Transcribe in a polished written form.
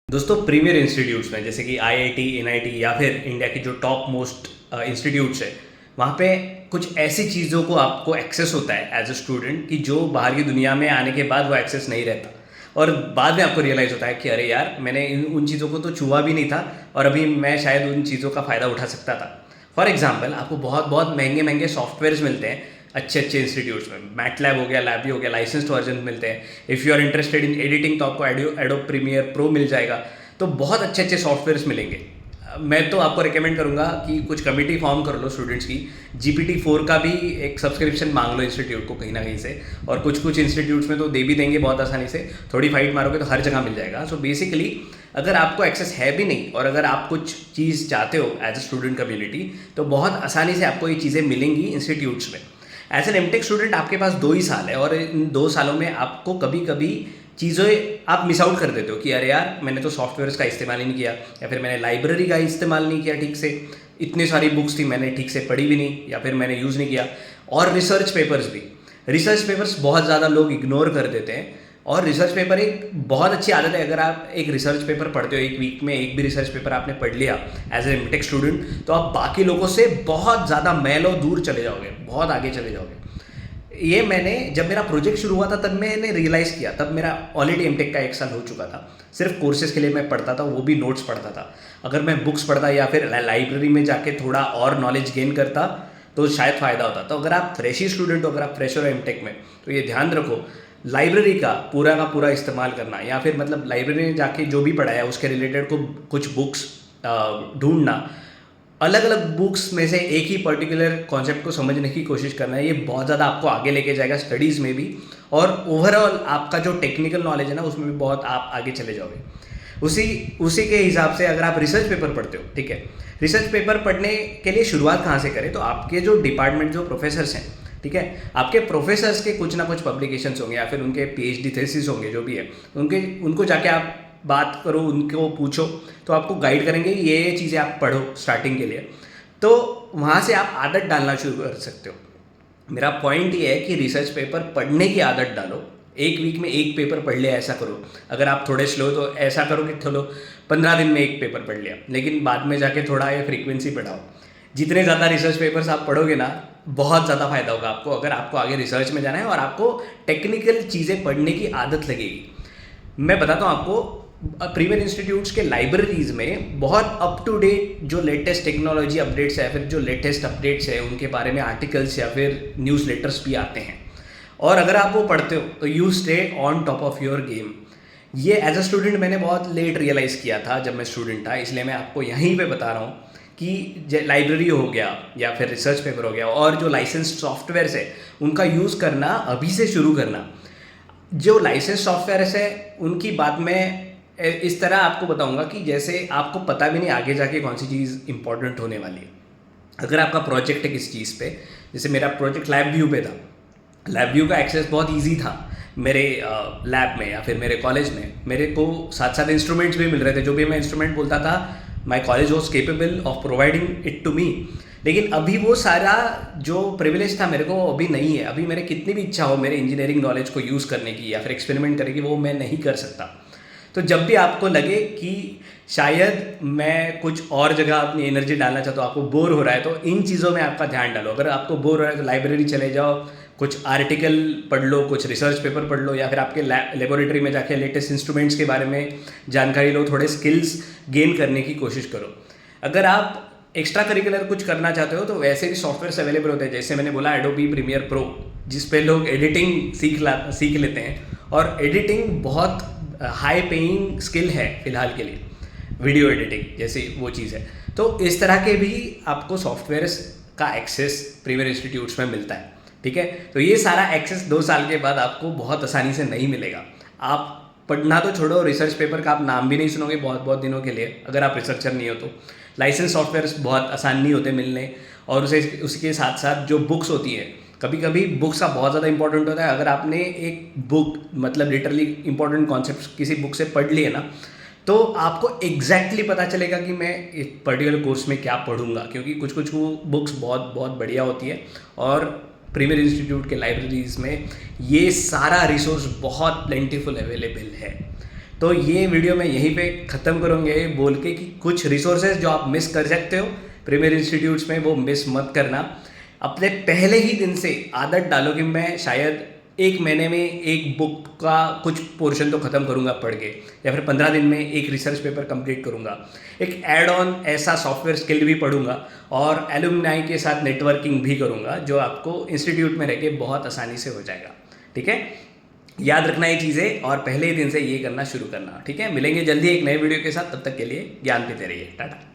दोस्तों premiere institutes में जैसे कि आईआईटी, एनआईटी या फिर इंडिया की जो टॉप मोस्ट इंस्टीट्यूट्स है, वहाँ पे कुछ ऐसी चीज़ों को आपको एक्सेस होता है एज अ स्टूडेंट कि जो बाहर की दुनिया में आने के बाद वो एक्सेस नहीं रहता। और बाद में आपको रियलाइज़ होता है कि अरे यार, मैंने उन चीज़ों को तो छुआ भी नहीं था और अभी मैं शायद उन चीज़ों का फ़ायदा उठा सकता था। फॉर एग्जाम्पल, आपको बहुत बहुत महंगे महंगे सॉफ्टवेयर्स मिलते हैं अच्छे अच्छे इंस्टीट्यूट्स में। मैटलैब हो गया, लैबी हो गया, लाइसेंस्ड वर्जन मिलते हैं। If you are interested in editing तो आपको एडोब प्रीमियर प्रो मिल जाएगा। तो बहुत अच्छे अच्छे सॉफ्टवेयर्स मिलेंगे। मैं तो आपको रिकमेंड करूंगा कि कुछ कमिटी फॉर्म कर लो स्टूडेंट्स की, GPT-4 का भी एक सब्सक्रिप्शन मांग लो इंस्टीट्यूट को कहीं ना कहीं से। और कुछ कुछ इंस्टीट्यूट्स में तो दे भी देंगे बहुत आसानी से, थोड़ी फाइट मारोगे तो हर जगह मिल जाएगा। सो बेसिकली अगर आपको एक्सेस है भी नहीं और अगर आप कुछ चीज़ चाहते हो एज अ स्टूडेंट कम्युनिटी, तो बहुत आसानी से आपको ये चीज़ें मिलेंगी इंस्टीट्यूट्स में। एज एन एमटेक स्टूडेंट आपके पास 2 ही साल है और इन 2 सालों में आपको कभी कभी चीज़ें आप मिस आउट कर देते हो कि अरे यार, मैंने तो सॉफ्टवेयर्स का इस्तेमाल ही नहीं किया, या फिर मैंने लाइब्रेरी का इस्तेमाल नहीं किया ठीक से, इतनी सारी बुक्स थी मैंने ठीक से पढ़ी भी नहीं या फिर मैंने यूज़ नहीं किया। और रिसर्च पेपर्स बहुत ज़्यादा लोग इग्नोर कर देते हैं। और रिसर्च पेपर एक बहुत अच्छी आदत है। अगर आप एक रिसर्च पेपर पढ़ते हो, एक वीक में एक भी रिसर्च पेपर आपने पढ़ लिया एज ए एमटेक स्टूडेंट, तो आप बाकी लोगों से बहुत ज़्यादा मैलों दूर चले जाओगे, बहुत आगे चले जाओगे। ये मैंने जब मेरा प्रोजेक्ट शुरू हुआ था तब मैंने रियलाइज़ किया। तब मेरा ऑलरेडी एमटेक का 1 साल हो चुका था। सिर्फ कोर्सेज के लिए मैं पढ़ता था, वो भी नोट्स पढ़ता था। अगर मैं बुक्स पढ़ता या फिर लाइब्रेरी में जाके थोड़ा और नॉलेज गेन करता तो शायद फ़ायदा होता। तो अगर आप फ्रेशी स्टूडेंट हो, अगर आप फ्रेशर हो एमटेक में, तो ये ध्यान रखो, लाइब्रेरी का पूरा इस्तेमाल करना, या फिर मतलब लाइब्रेरी में जाके जो भी पढ़ा है उसके रिलेटेड को कुछ बुक्स ढूंढना, अलग अलग बुक्स में से एक ही पर्टिकुलर कॉन्सेप्ट को समझने की कोशिश करना है। ये बहुत ज़्यादा आपको आगे लेके जाएगा स्टडीज़ में भी, और ओवरऑल आपका जो टेक्निकल नॉलेज है ना, उसमें भी बहुत आप आगे चले जाओगे। उसी के हिसाब से अगर आप रिसर्च पेपर पढ़ते हो, ठीक है, रिसर्च पेपर पढ़ने के लिए शुरुआत कहाँ से करें? तो आपके जो डिपार्टमेंट, जो प्रोफेसर्स हैं, ठीक है, आपके प्रोफेसर्स के कुछ ना कुछ पब्लिकेशंस होंगे या फिर उनके PhD थीसिस होंगे, जो भी है, उनको जाके आप बात करो, उनको पूछो, तो आपको गाइड करेंगे ये चीज़ें आप पढ़ो स्टार्टिंग के लिए। तो वहाँ से आप आदत डालना शुरू कर सकते हो। मेरा पॉइंट ये है कि रिसर्च पेपर पढ़ने की आदत डालो। एक वीक में एक पेपर पढ़ लिया, ऐसा करो। अगर आप थोड़े स्लो तो ऐसा करो कि चलो 15 दिन में एक पेपर पढ़ लिया, लेकिन बाद में जाके थोड़ा ये फ्रीक्वेंसी बढ़ाओ। जितने ज़्यादा रिसर्च पेपर्स आप पढ़ोगे ना, बहुत ज़्यादा फायदा होगा आपको, अगर आपको आगे रिसर्च में जाना है और आपको टेक्निकल चीज़ें पढ़ने की आदत लगेगी। मैं बताता हूँ आपको, प्रीमियर इंस्टीट्यूट्स के लाइब्रेरीज में बहुत अप टू डेट जो लेटेस्ट टेक्नोलॉजी अपडेट्स है या फिर जो लेटेस्ट अपडेट्स है उनके बारे में आर्टिकल्स या फिर न्यूज़ लेटर्स भी आते हैं। और अगर आप वो पढ़ते हो तो you stay on top of your game. ये एज अ स्टूडेंट मैंने बहुत लेट रियलाइज़ किया था जब मैं स्टूडेंट था, इसलिए मैं आपको यहीं पे बता रहा हूँ कि लाइब्रेरी हो गया या फिर रिसर्च पेपर हो गया और जो लाइसेंस्ड सॉफ्टवेयर्स है उनका यूज़ करना अभी से शुरू करना। जो लाइसेंस सॉफ्टवेयर्स है उनकी बात मैं इस तरह आपको बताऊंगा कि जैसे आपको पता भी नहीं आगे जाके कौन सी चीज़ इंपॉर्टेंट होने वाली है। अगर आपका प्रोजेक्ट है किस चीज़ पे, जैसे मेरा प्रोजेक्ट लैब व्यू पे था, लैब व्यू का एक्सेस बहुत इजी था मेरे लैब में या फिर मेरे कॉलेज में। मेरे को साथ साथ इंस्ट्रूमेंट्स भी मिल रहे थे, जो भी मैं इंस्ट्रूमेंट बोलता था my college was capable of providing it to me. लेकिन अभी वो सारा जो प्रिविलेज था मेरे को अभी नहीं है। अभी मेरे कितनी भी इच्छा हो मेरे इंजीनियरिंग नॉलेज को यूज़ करने की या फिर एक्सपेरिमेंट करने की, वो मैं नहीं कर सकता। तो जब भी आपको लगे कि शायद मैं कुछ और जगह अपनी एनर्जी डालना चाहता हूँ, आपको बोर हो रहा है, तो इन चीज़ों में आपका ध्यान डालो। अगर आपको बोर हो रहा है तो लाइब्रेरी चले जाओ, कुछ आर्टिकल पढ़ लो, कुछ रिसर्च पेपर पढ़ लो, या फिर आपके लेबोरेटरी में जाके लेटेस्ट इंस्ट्रूमेंट्स के बारे में जानकारी लो, थोड़े स्किल्स गेन करने की कोशिश करो। अगर आप एक्स्ट्रा करिकुलर कुछ करना चाहते हो तो वैसे भी सॉफ्टवेयर्स अवेलेबल होते हैं, जैसे मैंने बोला एडोबी प्रीमियर प्रो, जिस पे लोग एडिटिंग सीख लेते हैं। और एडिटिंग बहुत हाई पेइंग स्किल है फिलहाल के लिए, वीडियो एडिटिंग जैसी वो चीज़ है। तो इस तरह के भी आपको सॉफ्टवेयर्स का एक्सेस प्रीमियर इंस्टीट्यूट्स में मिलता है, ठीक है। तो ये सारा एक्सेस 2 साल के बाद आपको बहुत आसानी से नहीं मिलेगा। आप पढ़ना तो छोड़ो, रिसर्च पेपर का आप नाम भी नहीं सुनोगे बहुत बहुत दिनों के लिए, अगर आप रिसर्चर नहीं हो तो। लाइसेंस सॉफ्टवेयर्स बहुत आसान नहीं होते मिलने, और उसके साथ साथ जो बुक्स होती है, कभी कभी बुक्स का बहुत ज़्यादा इंपॉर्टेंट होता है। अगर आपने एक बुक मतलब लिटरली इंपॉर्टेंट कॉन्सेप्ट किसी बुक से पढ़ लिए ना, तो आपको एग्जैक्टली पता चलेगा कि मैं इस पर्टिकुलर कोर्स में क्या पढ़ूंगा, क्योंकि कुछ कुछ वो बुक्स बहुत बहुत बढ़िया होती है। और प्रीमियर इंस्टीट्यूट के लाइब्रेरीज में ये सारा रिसोर्स बहुत प्लेंटीफुल अवेलेबल है। तो ये वीडियो मैं यहीं पे ख़त्म करूँगा ये बोल के कि कुछ रिसोर्सेज जो आप मिस कर सकते हो प्रीमियर इंस्टीट्यूट्स में, वो मिस मत करना। अपने पहले ही दिन से आदत डालो कि मैं शायद 1 महीने में एक बुक का कुछ पोर्शन तो ख़त्म करूँगा पढ़ के, या फिर 15 दिन में एक रिसर्च पेपर कंप्लीट करूँगा, एक ऐड ऑन ऐसा सॉफ्टवेयर स्किल भी पढ़ूंगा, और एलुमनाई के साथ नेटवर्किंग भी करूँगा, जो आपको इंस्टीट्यूट में रह के बहुत आसानी से हो जाएगा। ठीक है, याद रखना ये चीज़ें और पहले ही दिन से ये करना शुरू करना। ठीक है, मिलेंगे जल्दी एक नए वीडियो के साथ, तब तक के लिए ज्ञान पीते रहिए। टाटा।